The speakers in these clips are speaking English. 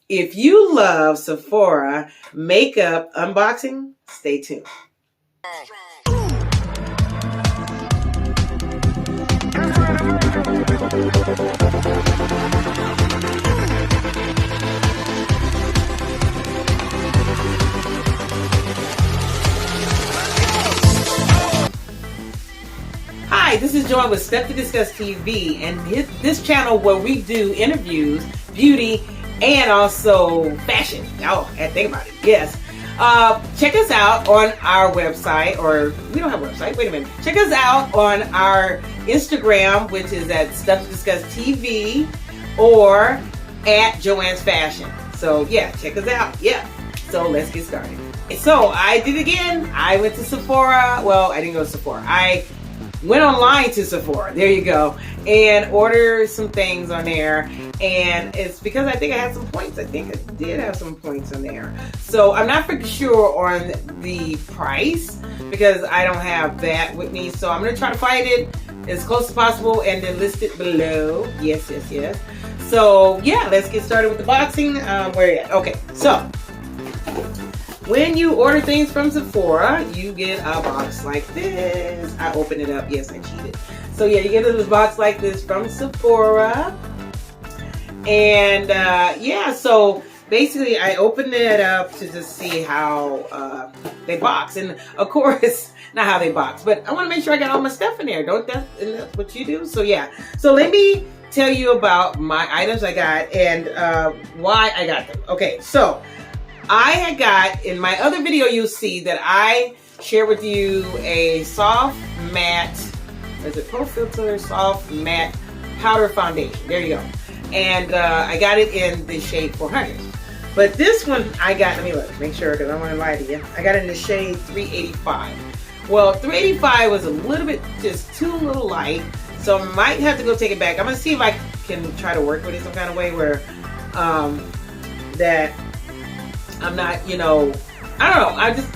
If you love Sephora makeup unboxing, stay tuned. Hi, this is Joy with STUFF2DISCUSSTV, and this channel where we do interviews, beauty, and also fashion. Oh, I think about it. Yes. Check us out on our website, or we don't have a website. Wait a minute. Check us out on our Instagram, which is at STUFF2DiscussTV, or at Joanne's Fashion. So yeah, check us out. Yeah. So let's get started. So I did it again. I went to Sephora. Well, I didn't go to Sephora. I went online to Sephora, there you go, and ordered some things on there, and it's because I think I had some points. I think I did have some points on there. So I'm not for sure on the price because I don't have that with me. So I'm going to try to find it as close as possible and then list it below. Yes, yes, yes. So yeah, let's get started with the boxing. Where are you at? Okay, so when you order things from Sephora, you get a box like this. I opened it up. Yes, I cheated. So yeah, you get a box like this from Sephora. And yeah, so basically I opened it up to just see how they box. And of course, not how they box, but I want to make sure I got all my stuff in there. Isn't that what you do? So yeah, so let me tell you about my items I got and why I got them. Okay, so I had got, in my other video, you'll see that I share with you a soft matte, is it Pro Filt'r soft matte powder foundation. There you go. And I got it in the shade 400. But this one I got, let me look, make sure, because I don't want to lie to you. I got it in the shade 385. Well, 385 was a little bit, just too little light. So I might have to go take it back. I'm going to see if I can try to work with it some kind of way where that I'm not, you know, I don't know. I just,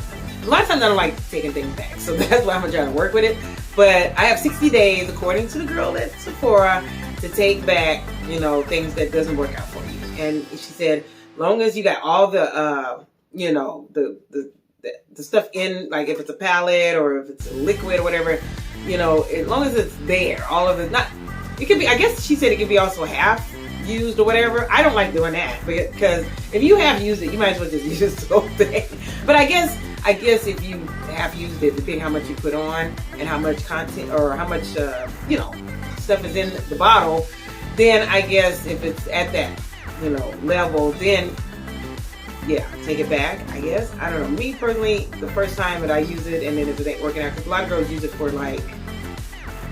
a lot of times I don't like taking things back. So that's why I'm going to try to work with it. But I have 60 days, according to the girl at Sephora, to take back, you know, things that doesn't work out for you. And she said, long as you got all the, you know, the stuff in, like if it's a palette or if it's a liquid or whatever, you know, as long as it's there, all of it, not, it could be, I guess she said it could be also half used or whatever. I don't like doing that because if you have used it, you might as well just use the whole thing. But I guess if you have used it, depending how much you put on and how much content or how much you know, stuff is in the bottle, then I guess if it's at that, you know, level, then yeah, take it back, I guess. I don't know. Me personally, the first time that I use it, and then if it ain't working out, because a lot of girls use it for like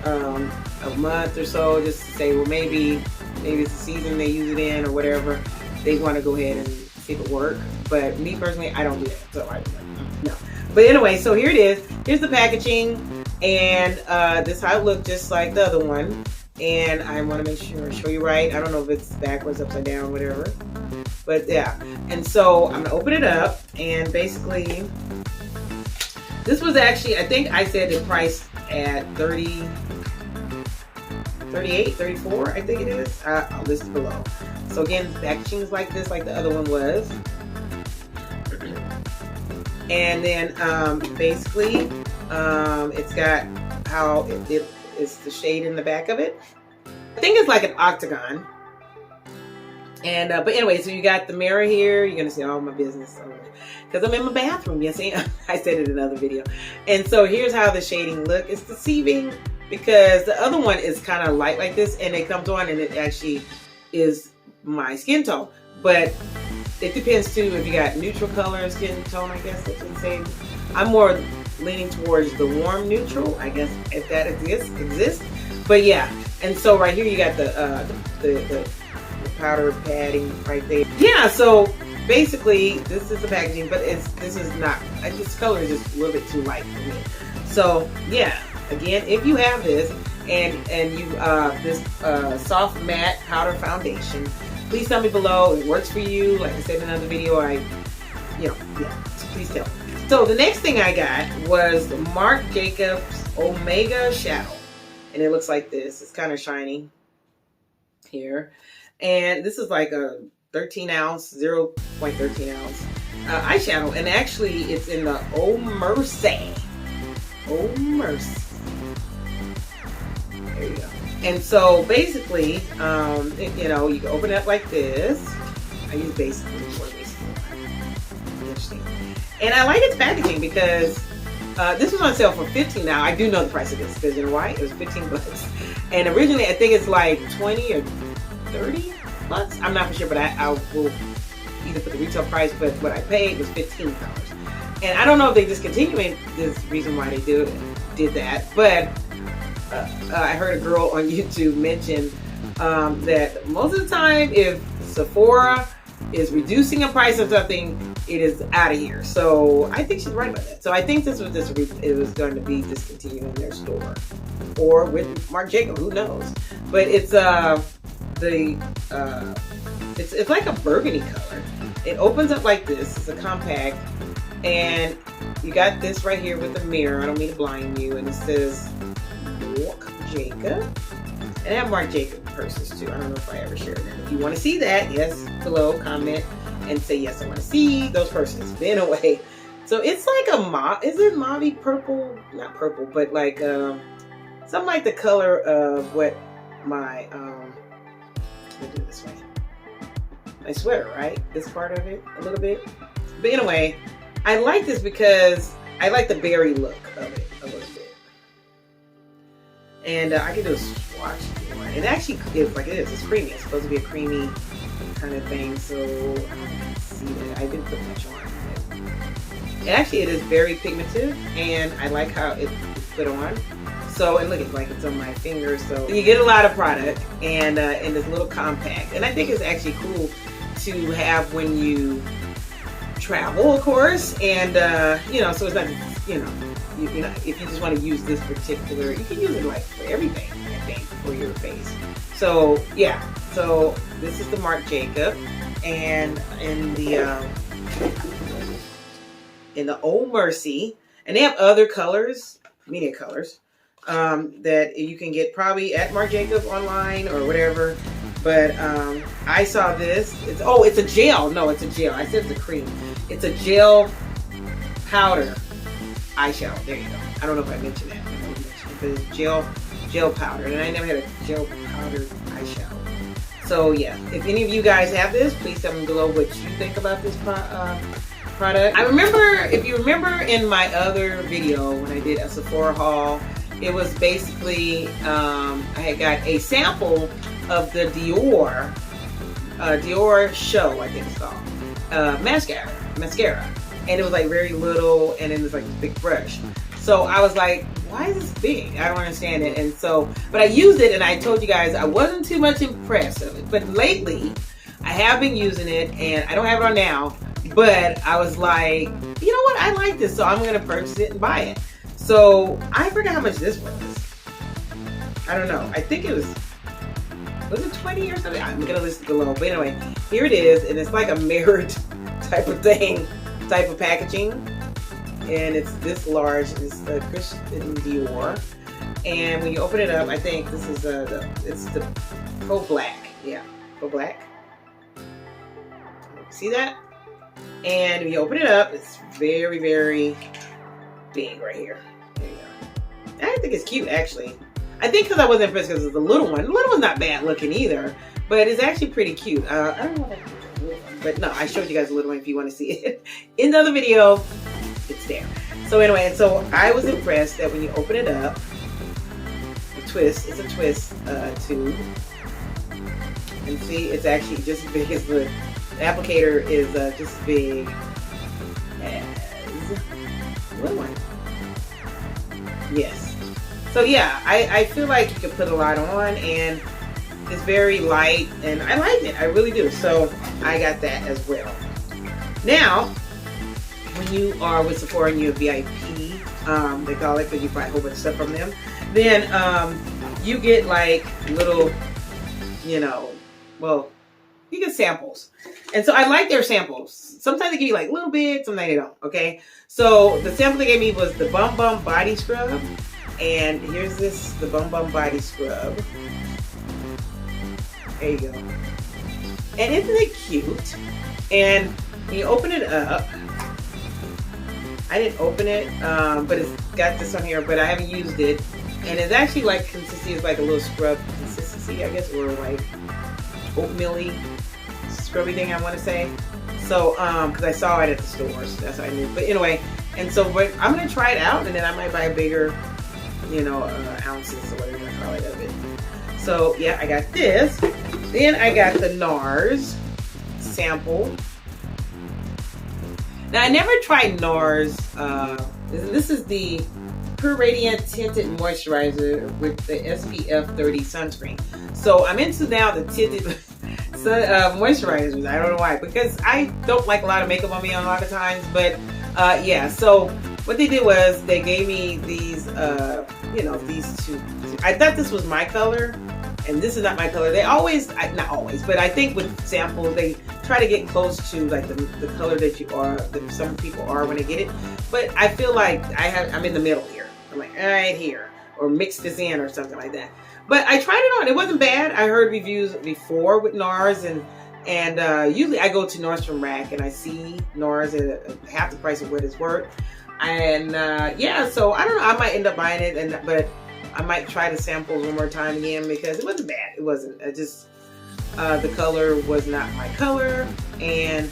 a month or so, just to say, well, maybe it's the season they use it in or whatever. They want to go ahead and see if it works. But me personally, I don't do that. So I don't, no. But anyway, so here it is. Here's the packaging, and this is how it looked, just like the other one. And I want to make sure show you right. I don't know if it's backwards, upside down, whatever. But yeah. And so I'm gonna open it up, and basically, this was actually, I think I said it priced at 38, 34, I think it is. I'll list it below. So again, packaging is like this, like the other one was. And then basically, it's got how it is the shade in the back of it. I think it's like an octagon. And but anyway, so you got the mirror here. You're gonna see all my business because I'm in my bathroom. Yes, I said it in another video. And so here's how the shading look. It's deceiving because the other one is kind of light like this, and it comes on and it actually is my skin tone. But it depends too if you got neutral color skin tone, I guess that's what I'm saying. I'm more leaning towards the warm neutral, I guess, if that exists. But yeah, and so right here you got the powder padding right there. Yeah, so basically this is the packaging, but this is not, this color is just a little bit too light for me. So yeah, again, if you have this and you this soft matte powder foundation, please tell me below it works for you. Like I said in another video, yeah, please tell me. So the next thing I got was the Marc Jacobs Omega Shadow, and it looks like this. It's kind of shiny here, and this is like a 13 ounce, 0.13 ounce eyeshadow, and actually it's in the Oh Mercy. Oh Mercy. There you go. And so basically, you know, you can open it up like this. I use basically for this. Interesting. And I like its packaging because this was on sale for $15 now. I do know the price of this because you know why? It was 15 bucks. And originally I think it's like 20 or 30 bucks. I'm not for sure, but I will either put the retail price, but what I paid was $15. And I don't know if they discontinued this reason why they did that, but I heard a girl on YouTube mention that most of the time if Sephora is reducing a price of something, it is out of here. So I think she's right about that. So I think this was it was going to be discontinued in their store or with Marc Jacob, who knows? But it's it's like a burgundy color. It opens up like this. It's a compact, and you got this right here with the mirror. I don't mean to blind you, and it says Marc Jacob. And I have Marc Jacob purses too. I don't know if I ever shared them. If you want to see that, yes, below, comment and say yes, I want to see those purses. Been away. So it's like a mauve. Is it mauve purple? Not purple, but like something like the color of what my let me do it this way. My sweater, right? This part of it a little bit. But anyway, I like this because I like the berry look of it a little bit. And I can do a swatch if you want. It actually is like it is. It's creamy. It's supposed to be a creamy kind of thing. So I don't see that. I didn't put much on it. And actually, it is very pigmented, and I like how it's put on. So, and look, it's like it's on my fingers. So you get a lot of product, and in this little compact. And I think it's actually cool to have when you travel, of course. And you know, so it's not, you know. You know, if you just want to use this particular, you can use it like for everything, I think, for your face. So yeah, so this is the Marc Jacob, and in the Old Mercy, and they have other colors, media colors, that you can get probably at Marc Jacob online or whatever. But I saw this. It's a gel. No, it's a gel. I said it's a cream. It's a gel powder eyeshadow. There you go. I don't know if I mentioned that. It's gel powder, and I never had a gel powder eyeshadow. So yeah, if any of you guys have this, please tell me below what you think about this product. I remember, if you remember in my other video when I did a Sephora haul, it was basically I had got a sample of the Diorshow, I think it's called, mascara. And it was like very little, and it was like a big brush. So I was like, why is this big? I don't understand it. And so, but I used it, and I told you guys I wasn't too much impressed with it. But lately, I have been using it, and I don't have it on now. But I was like, you know what? I like this, so I'm gonna purchase it and buy it. So I forgot how much this was. I don't know. I think it was it 20 or something? I'm gonna list it below. But anyway, here it is, and it's like a mirrored type of thing. Type of packaging, and it's this large. It's the Christian Dior, and when you open it up, I think this is it's the Pro Black. Yeah, Pro Black. See that? And when you open it up, it's very, very big right here. There you go. I think it's cute, actually. I think because I wasn't impressed because it's the little one. The little one's not bad looking either, but it's actually pretty cute. I don't know if I can. But no, I showed you guys a little one if you want to see it. In the other video, it's there. So anyway, so I was impressed that when you open it up, it's a twist tube. And see, it's actually just as big as the applicator is just as big as the little one. Yes. So yeah, I feel like you can put a lot on, and it's very light, and I like it. I really do. So I got that as well. Now, when you are with Sephora and you have VIP, they call it, because you buy a whole bunch of stuff from them, then you get like little, you know, well, you get samples. And so I like their samples. Sometimes they give you like a little bit, sometimes they don't, okay? So the sample they gave me was the Bum Bum Body Scrub. And here's the Bum Bum Body Scrub. There you go. And isn't it cute? And when you open it up, I didn't open it, but it's got this on here, but I haven't used it. And it's actually like consistency is like a little scrub consistency, I guess, or like oatmeal-y scrubby thing, I want to say. So, because I saw it at the stores, that's how I knew. But anyway, and so but I'm gonna try it out, and then I might buy a bigger, you know, ounces or whatever you want to call it of it. So yeah, I got this. Then I got the Nars sample. Now I never tried Nars. This is the Pure Radiant Tinted Moisturizer with the SPF 30 sunscreen. So I'm into now the tinted moisturizers. I don't know why, because I don't like a lot of makeup on me a lot of times. But yeah, so what they did was they gave me these, you know, these two. I thought this was my color, and this is not my color. They always, not always, but I think with samples they try to get close to like the color that you are, that some people are when they get it. But I feel like I'm in the middle here. I'm like right here, or mix this in or something like that. But I tried it on. It wasn't bad. I heard reviews before with Nars, and usually I go to Nars from Rack and I see Nars at half the price of what it's worth. And yeah, so I don't know. I might end up buying it, but I might try the samples one more time again because it wasn't bad. It wasn't. It just the color was not my color, and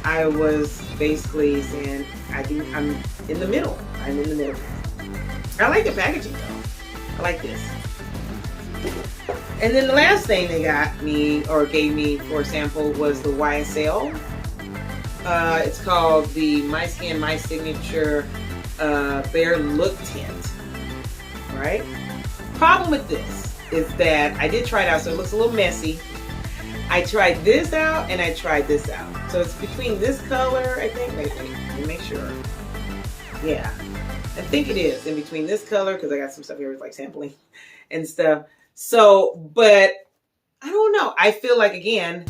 I was basically saying I'm in the middle. I'm in the middle. I like the packaging though. I like this. And then the last thing they got me or gave me for a sample was the YSL. It's called the My Skin My Signature Bare Look Tint. Right? Problem with this is that I did try it out, so it looks a little messy. I tried this out and I tried this out. So it's between this color, I think. Wait, let me make sure. Yeah, I think it is in between this color because I got some stuff here with like sampling and stuff. So, but I don't know. I feel like again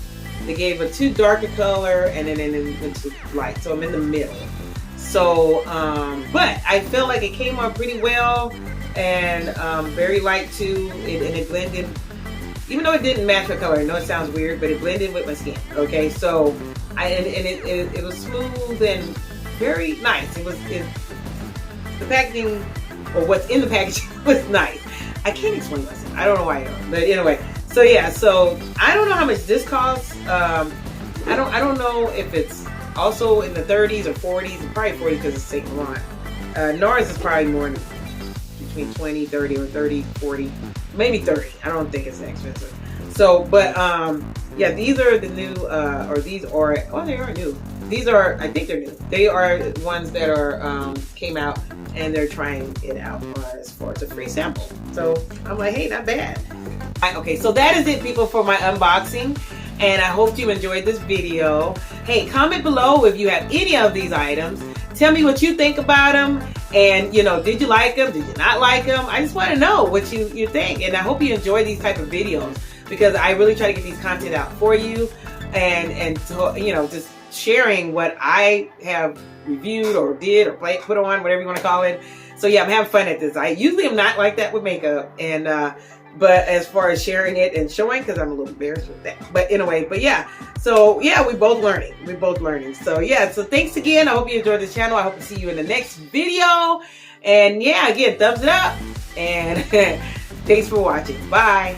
they gave a too dark a color and then into light, so I'm in the middle. So, but I feel like it came on pretty well and very light too. And it blended, even though it didn't match my color. I know it sounds weird, but it blended with my skin. Okay, so it was smooth and very nice. The packaging, or what's in the packaging, was nice. I can't explain myself. I don't know why I don't. But anyway, so yeah, so I don't know how much this costs. I don't know if it's also in the 30s or 40s. Probably 40s because it's St. Laurent. Nars is probably more between 20, 30, or 30, 40, maybe 30. I don't think it's that expensive. So, but yeah, these are the new, or these are, oh, they are new. These are, I think they're new. They are ones that are came out and they're trying it out as far as a free sample. So I'm like, hey, not bad. Okay, so that is it, people, for my unboxing. And I hope you enjoyed this video. Hey, comment below if you have any of these items. Tell me what you think about them. And, you know, did you like them? Did you not like them? I just want to know what you think. And I hope you enjoy these type of videos because I really try to get these content out for you. And to, you know, just sharing what I have reviewed or did or put on, whatever you want to call it. So yeah, I'm having fun at this. I usually am not like that with makeup, and but as far as sharing it and showing, because I'm a little embarrassed with that. But anyway, but yeah, so yeah, we're both learning. So yeah, so thanks again. I hope you enjoyed this channel. I hope to see you in the next video. And yeah, again, thumbs it up, and thanks for watching. Bye.